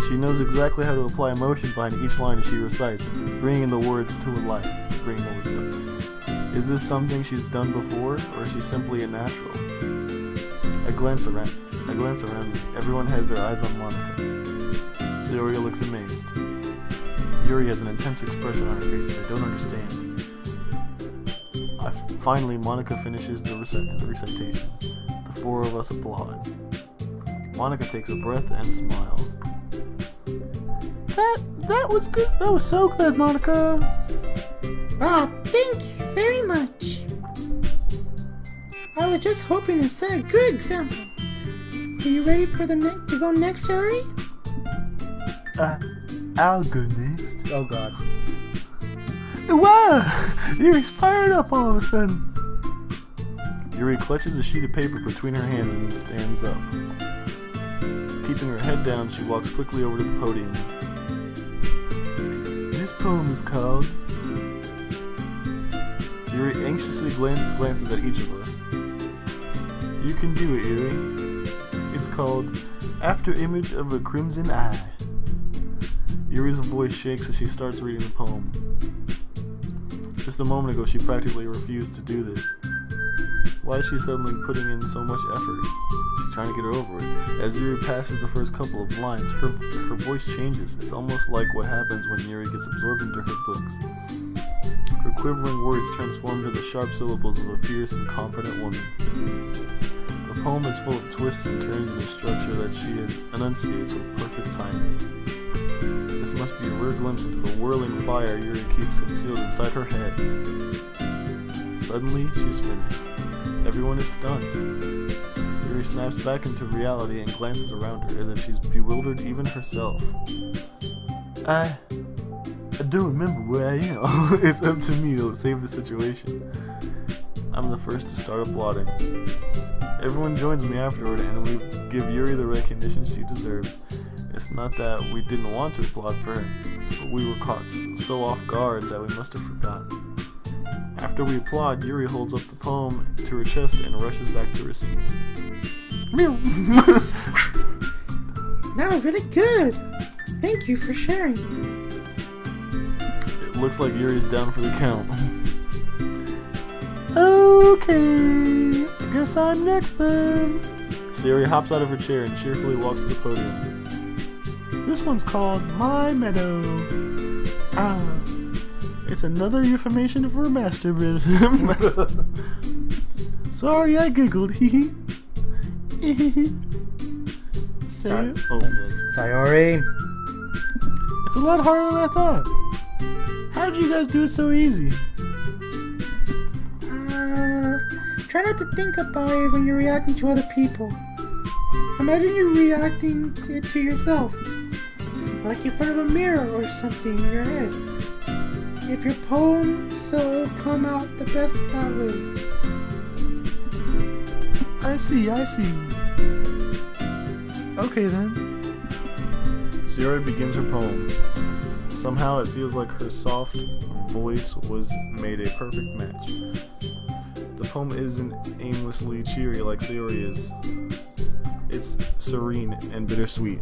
She knows exactly how to apply emotion behind each line as she recites, bringing the words to life. Is this something she's done before, or is she simply a natural? I glance around me. Everyone has their eyes on Monica. Sayori looks amazed. Yuri has an intense expression on her face that I don't understand. Finally, Monica finishes the recitation. The four of us applaud. Monica takes a breath and smiles. That was good. That was so good, Monica. Ah, thank you very much. I was just hoping to set a good example. Are you ready for to go next, Yuri? I'll go next. Oh god. Wow! You're fired up all of a sudden. Yuri clutches a sheet of paper between her hands and stands up. Keeping her head down, she walks quickly over to the podium. This poem is called... Yuri anxiously glances at each of us. You can do it, Yuri. It's called After Image of a Crimson Eye. Yuri's voice shakes as she starts reading the poem. Just a moment ago, she practically refused to do this. Why is she suddenly putting in so much effort? She's trying to get over it. As Yuri passes the first couple of lines, her voice changes. It's almost like what happens when Yuri gets absorbed into her books. Her quivering words transform to the sharp syllables of a fierce and confident woman. The poem is full of twists and turns in a structure that she enunciates with perfect timing. This must be a rare glimpse into the whirling fire Yuri keeps concealed inside her head. Suddenly, she's finished. Everyone is stunned. Yuri snaps back into reality and glances around her as if she's bewildered even herself. I don't remember where I am. It's up to me to save the situation. I'm the first to start applauding. Everyone joins me afterward and we give Yuri the recognition she deserves. It's not that we didn't want to applaud for her, but we were caught so off guard that we must have forgotten. After we applaud, Yuri holds up the poem to her chest and rushes back to her seat. That was really good. Thank you for sharing. It looks like Yuri's down for the count. Okay, I guess I'm next then. Sayori hops out of her chair and cheerfully walks to the podium. This one's called My Meadow. It's another euphemism for masturbation. Sorry, I giggled. Sayori. It's a lot harder than I thought. How did you guys do it so easy? Try not to think about it when you're reacting to other people. Imagine you're reacting to yourself, like in front of a mirror or something in your head. If your poem, so it'll come out the best that way. I see. Okay then. Sayori begins her poem. Somehow it feels like her soft voice was made a perfect match. The poem isn't aimlessly cheery like Sayori is. It's serene and bittersweet.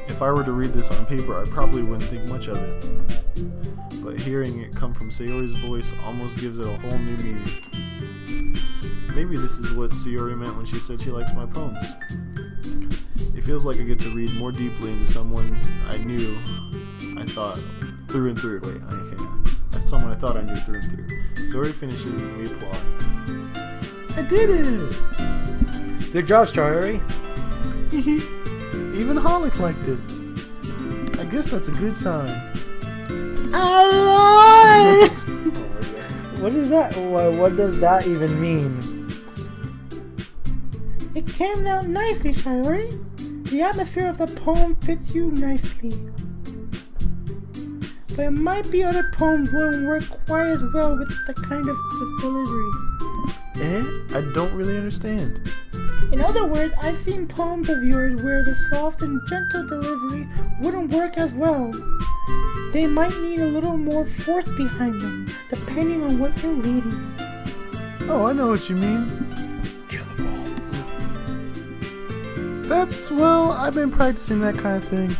If I were to read this on paper, I probably wouldn't think much of it. But hearing it come from Sayori's voice almost gives it a whole new meaning. Maybe this is what Sayori meant when she said she likes my poems. If It feels like I get to read more deeply into someone I knew, I thought, through and through. Wait, okay. That's someone I thought I knew through and through. Story finishes and we applaud. I did it! Good job, Strawberry. Even Holic liked it. I guess that's a good sign. Aloy! What is that? What does that even mean? It came out nicely, Shiori. The atmosphere of the poem fits you nicely. But it might be other poems wouldn't work quite as well with the kind of delivery. I don't really understand. In other words, I've seen poems of yours where the soft and gentle delivery wouldn't work as well. They might need a little more force behind them, depending on what you're reading. Oh, I know what you mean. Kill them all. That's, well, I've been practicing that kind of thing.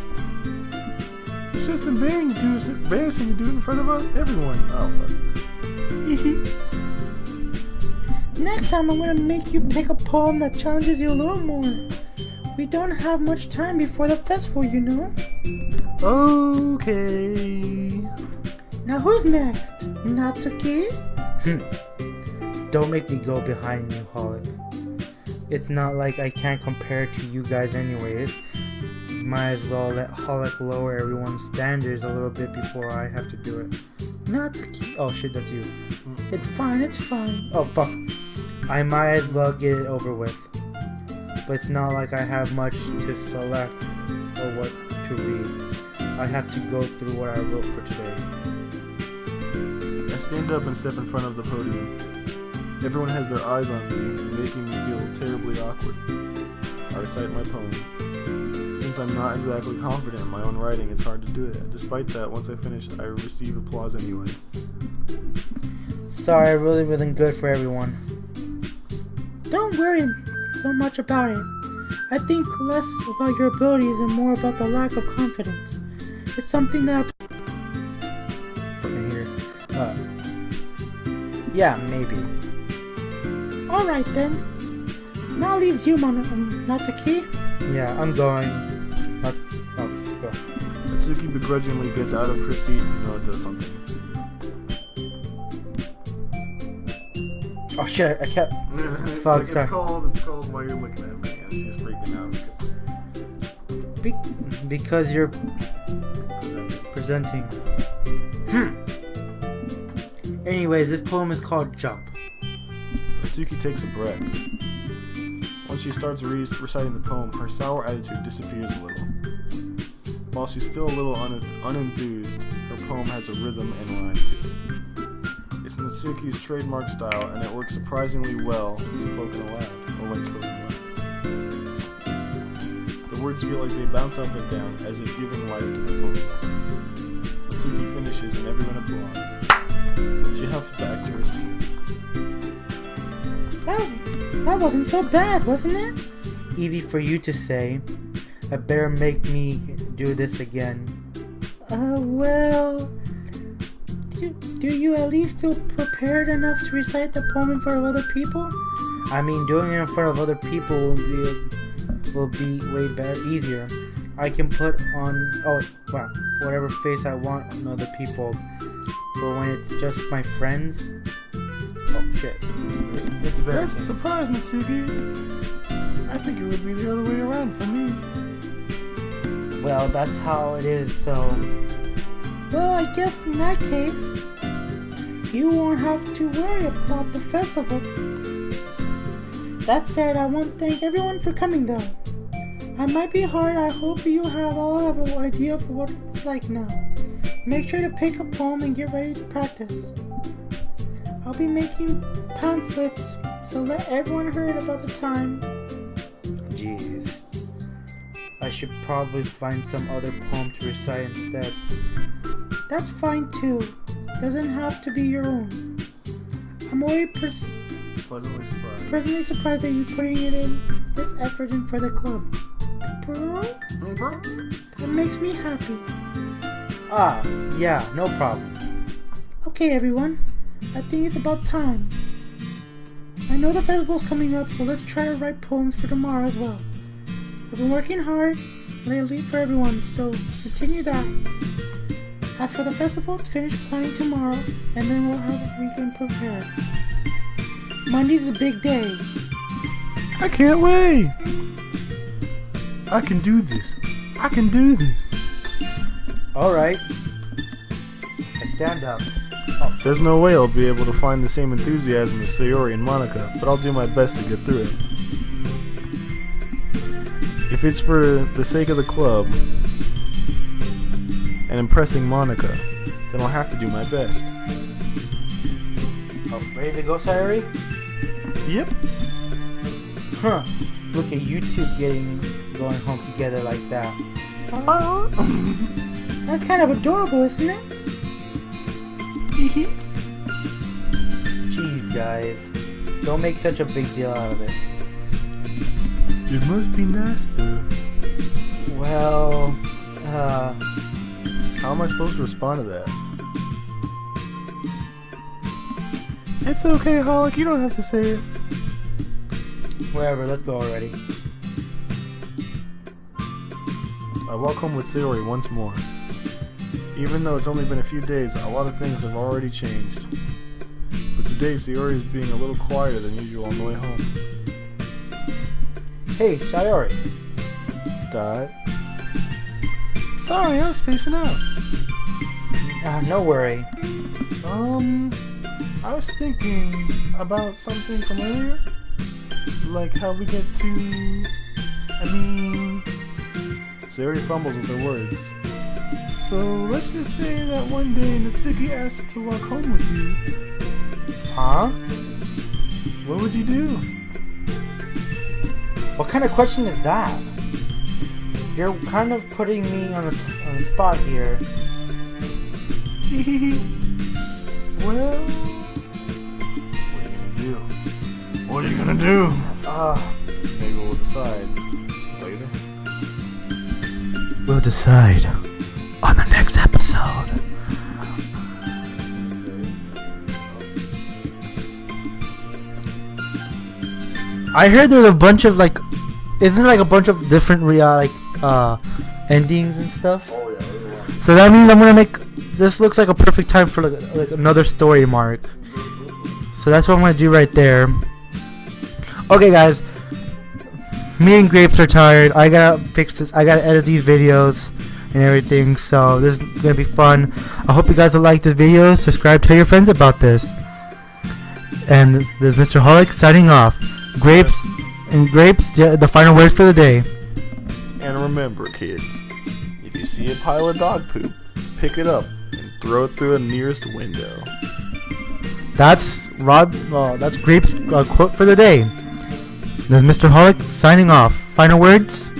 It's just embarrassing to do it in front of everyone. Oh, fuck. Next time I'm gonna make you pick a poem that challenges you a little more. We don't have much time before the festival, you know. Okay. Now who's next? Natsuki? Don't make me go behind you, Holic. It's not like I can't compare to you guys anyways. Might as well let Holic lower everyone's standards a little bit before I have to do it. Natsuki. Oh shit, that's you. It's fine, it's fine. Oh fuck. I might as well get it over with. But it's not like I have much to select or what to read. I have to go through what I wrote for today. I stand up and step in front of the podium. Everyone has their eyes on me, making me feel terribly awkward. I recite my poem. Since I'm not exactly confident in my own writing, it's hard to do it. Despite that, once I finish, I receive applause anyway. Sorry, it really wasn't good for everyone. Don't worry so much about it. I think less about your abilities and more about the lack of confidence. It's something that Fucking here. Yeah, maybe. Alright then. Now leaves you, Natsuki. Yeah, I'm going. Go. Natsuki begrudgingly gets out of her seat and does something. Oh shit, I kept. Fuck, it's cold while you're looking at me and she's freaking out. Because you're presenting. Anyways, this poem is called Jump. Natsuki takes a breath. Once she starts reciting the poem, her sour attitude disappears a little. While she's still a little unenthused, her poem has a rhythm and rhyme to it. It's Natsuki's trademark style, and it works surprisingly well spoken aloud, or when spoken aloud. The words feel like they bounce up and down, as if giving life to the poem. Natsuki finishes, and everyone applauds. She huffed back to her seat. That wasn't so bad, wasn't it? Easy for you to say. I better make me do this again. Well... Do you at least feel prepared enough to recite the poem in front of other people? I mean, doing it in front of other people will be way better, easier. I can put on, whatever face I want on other people. But when it's just my friends, oh shit, it's That's a surprise, Natsuki. I think it would be the other way around for me. Well, that's how it is, so... Well, I guess in that case, you won't have to worry about the festival. That said, I want to thank everyone for coming though. I might be hard, I hope you all have an idea of what it's like now. Make sure to pick a poem and get ready to practice. I'll be making pamphlets, so let everyone hear about the time. Jeez. I should probably find some other poem to recite instead. That's fine too. Doesn't have to be your own. I'm already Pleasantly surprised. presently surprised that you putting it in this effort in for the club. That makes me happy. Yeah, no problem. Okay everyone, I think it's about time. I know the festival's coming up, so let's try to write poems for tomorrow as well. I've been working hard lately for everyone, so continue that. As for the festival, finish planning tomorrow, and then we'll have a weekend prepared. Monday's a big day. I can't wait. I can do this. I can do this. Alright. I stand up. There's no way I'll be able to find the same enthusiasm as Sayori and Monica, but I'll do my best to get through it. If it's for the sake of the club and impressing Monica, then I'll have to do my best. Oh, ready to go, Sayori? Yep. Huh. Look at you two going home together like that. That's kind of adorable, isn't it? Jeez, guys. Don't make such a big deal out of it. It must be nice, though. Well, How am I supposed to respond to that? It's okay, Holic. You don't have to say it. wherever. Let's go already. I walk home with Sayori once more. Even though it's only been a few days, a lot of things have already changed. But today, Sayori is being a little quieter than usual on the way home. Hey, Sayori. Dots. Sorry, I was spacing out. No worry. I was thinking about something from earlier. Like how we get to... Sayori fumbles with her words. So let's just say that one day Natsuki asks to walk home with you. Huh? What would you do? What kind of question is that? You're kind of putting me on the spot here. Well, what are you gonna do? Maybe we'll decide later. We'll decide on the next episode. I heard there's a bunch of isn't there a bunch of different endings and stuff? Oh yeah. So that means I'm gonna make this looks like a perfect time for like another story mark. So that's what I'm gonna do right there. Okay, guys. Me and Grapes are tired. I gotta fix this. I gotta edit these videos and everything. So this is gonna be fun. I hope you guys will like this video. Subscribe. Tell your friends about this. And this is Mr. Holic signing off. Grapes, the final word for the day. And remember, kids, if you see a pile of dog poop, pick it up and throw it through the nearest window. That's Grapes' quote for the day. This is Mr. Holic signing off. Final words.